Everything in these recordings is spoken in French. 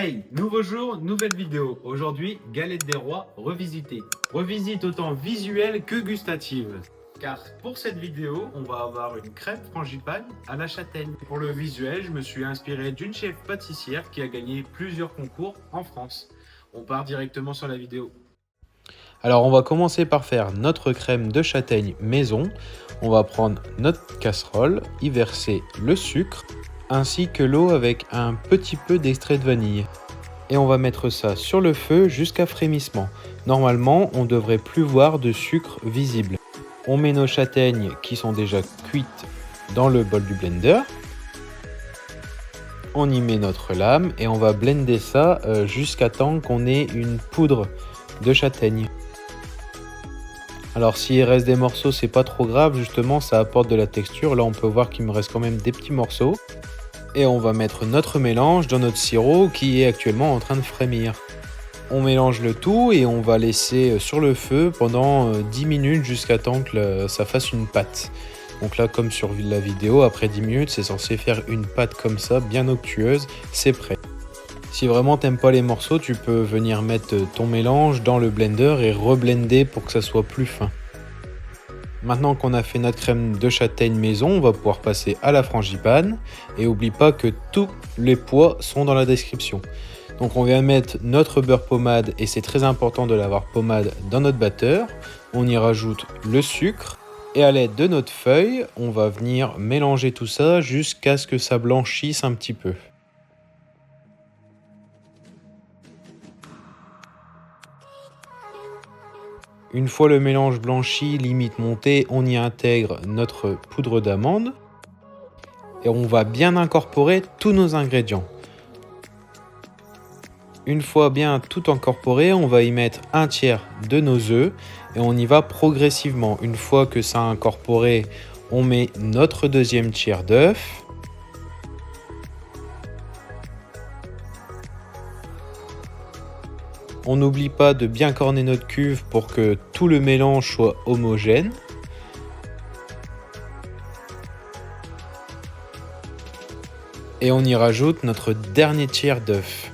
Hey, nouveau jour, nouvelle vidéo. Aujourd'hui, galette des rois revisitée. Revisite autant visuelle que gustative. Car pour cette vidéo, on va avoir une crème frangipane à la châtaigne. Pour le visuel, je me suis inspiré d'une chef pâtissière qui a gagné plusieurs concours en France. On part directement sur la vidéo. Alors on va commencer par faire notre crème de châtaigne maison. On va prendre notre casserole, y verser le sucre ainsi que l'eau avec un petit peu d'extrait de vanille. Et on va mettre ça sur le feu jusqu'à frémissement. Normalement, on ne devrait plus voir de sucre visible. On met nos châtaignes qui sont déjà cuites dans le bol du blender. On y met notre lame et on va blender ça jusqu'à temps qu'on ait une poudre de châtaigne. Alors s'il reste des morceaux, c'est pas trop grave, justement ça apporte de la texture. Là on peut voir qu'il me reste quand même des petits morceaux. Et on va mettre notre mélange dans notre sirop qui est actuellement en train de frémir. On mélange le tout et on va laisser sur le feu pendant 10 minutes jusqu'à temps que ça fasse une pâte. Donc là comme sur la vidéo, après 10 minutes c'est censé faire une pâte comme ça, bien onctueuse, c'est prêt. Si vraiment t'aimes pas les morceaux, tu peux venir mettre ton mélange dans le blender et reblender pour que ça soit plus fin. Maintenant qu'on a fait notre crème de châtaigne maison, on va pouvoir passer à la frangipane. Et n'oublie pas que tous les poids sont dans la description. Donc on vient mettre notre beurre pommade et c'est très important de l'avoir pommade dans notre batteur. On y rajoute le sucre et à l'aide de notre feuille, on va venir mélanger tout ça jusqu'à ce que ça blanchisse un petit peu. Une fois le mélange blanchi, limite monté, on y intègre notre poudre d'amande et on va bien incorporer tous nos ingrédients. Une fois bien tout incorporé, on va y mettre un tiers de nos œufs et on y va progressivement. Une fois que ça a incorporé, on met notre deuxième tiers d'œuf. On n'oublie pas de bien corner notre cuve pour que tout le mélange soit homogène. Et on y rajoute notre dernier tiers d'œuf.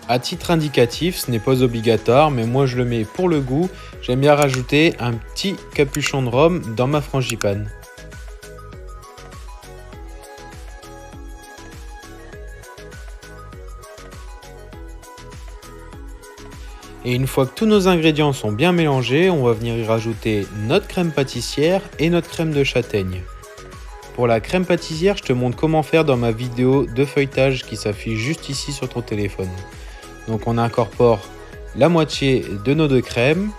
À titre indicatif, ce n'est pas obligatoire, mais moi je le mets pour le goût. J'aime bien rajouter un petit capuchon de rhum dans ma frangipane. Et une fois que tous nos ingrédients sont bien mélangés, on va venir y rajouter notre crème pâtissière et notre crème de châtaigne. Pour la crème pâtissière, je te montre comment faire dans ma vidéo de feuilletage qui s'affiche juste ici sur ton téléphone. Donc on incorpore la moitié de nos deux crèmes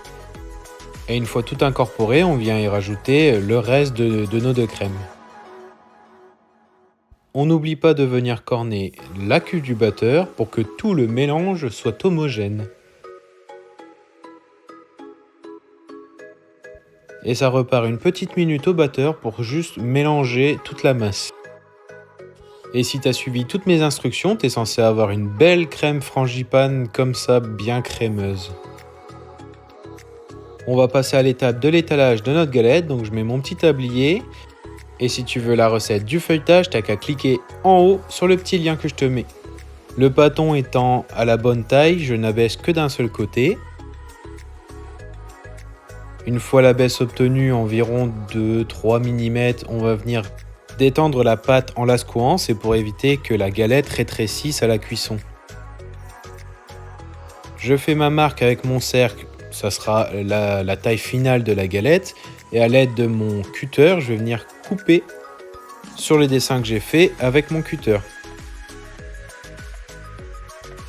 et une fois tout incorporé, on vient y rajouter le reste de nos deux crèmes. On n'oublie pas de venir corner la cuve du batteur pour que tout le mélange soit homogène. Et ça repart une petite minute au batteur pour juste mélanger toute la masse. Et si tu as suivi toutes mes instructions, tu es censé avoir une belle crème frangipane comme ça, bien crémeuse. On va passer à l'étape de l'étalage de notre galette, donc je mets mon petit tablier. Et si tu veux la recette du feuilletage, tu n'as qu'à cliquer en haut sur le petit lien que je te mets. Le bâton étant à la bonne taille, je n'abaisse que d'un seul côté. Une fois la baisse obtenue, environ 2-3 mm, on va venir détendre la pâte en la secouant, c'est pour éviter que la galette rétrécisse à la cuisson. Je fais ma marque avec mon cercle, ça sera la taille finale de la galette. Et à l'aide de mon cutter, je vais venir couper sur les dessins que j'ai fait avec mon cutter.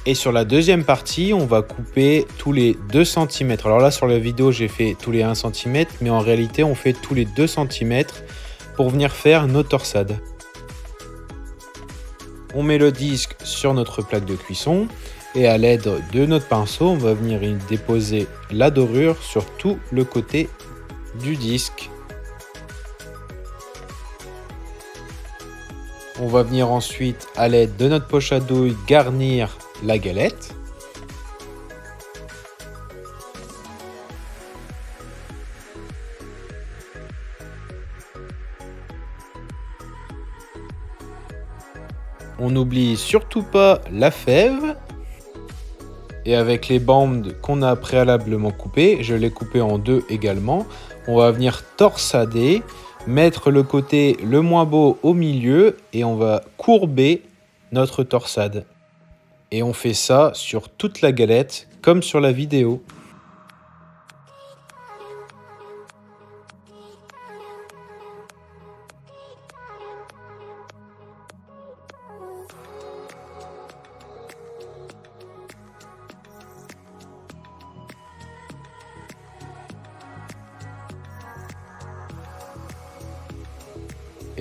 Et sur la deuxième partie, on va couper tous les 2 cm. Alors là, sur la vidéo, j'ai fait tous les 1 cm, mais en réalité, on fait tous les 2 cm pour venir faire nos torsades. On met le disque sur notre plaque de cuisson et à l'aide de notre pinceau, on va venir y déposer la dorure sur tout le côté du disque. On va venir ensuite, à l'aide de notre poche à douille, garnir la galette. On n'oublie surtout pas la fève. Et avec les bandes qu'on a préalablement coupées, je l'ai coupé en deux également, on va venir torsader, mettre le côté le moins beau au milieu et on va courber notre torsade. Et on fait ça sur toute la galette, comme sur la vidéo.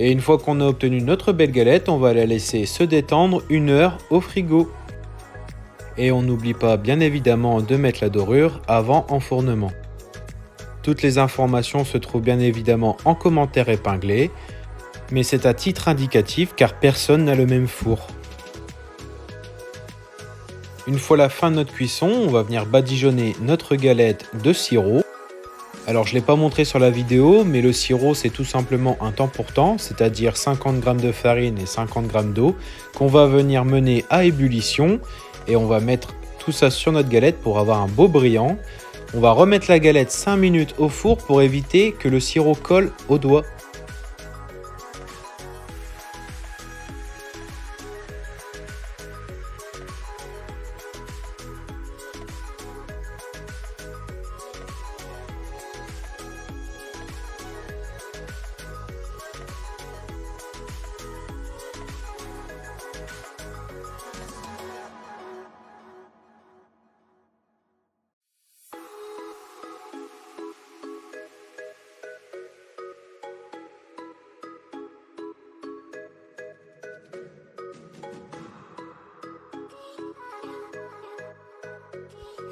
Et une fois qu'on a obtenu notre belle galette, on va la laisser se détendre 1 heure au frigo. Et on n'oublie pas bien évidemment de mettre la dorure avant enfournement. Toutes les informations se trouvent bien évidemment en commentaire épinglé, mais c'est à titre indicatif car personne n'a le même four. Une fois la fin de notre cuisson, on va venir badigeonner notre galette de sirop. Alors je ne l'ai pas montré sur la vidéo, mais le sirop c'est tout simplement un temps pour temps, c'est-à-dire 50 g de farine et 50 g d'eau qu'on va venir mener à ébullition et on va mettre tout ça sur notre galette pour avoir un beau brillant. On va remettre la galette 5 minutes au four pour éviter que le sirop colle aux doigts.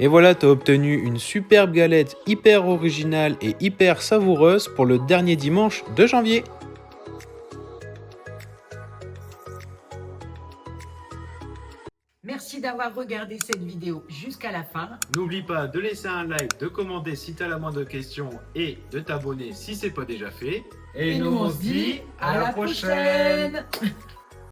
Et voilà, tu as obtenu une superbe galette hyper originale et hyper savoureuse pour le dernier dimanche de janvier. Merci d'avoir regardé cette vidéo jusqu'à la fin. N'oublie pas de laisser un like, de commenter si tu as la moindre question et de t'abonner si ce n'est pas déjà fait. Et nous on se dit à la prochaine.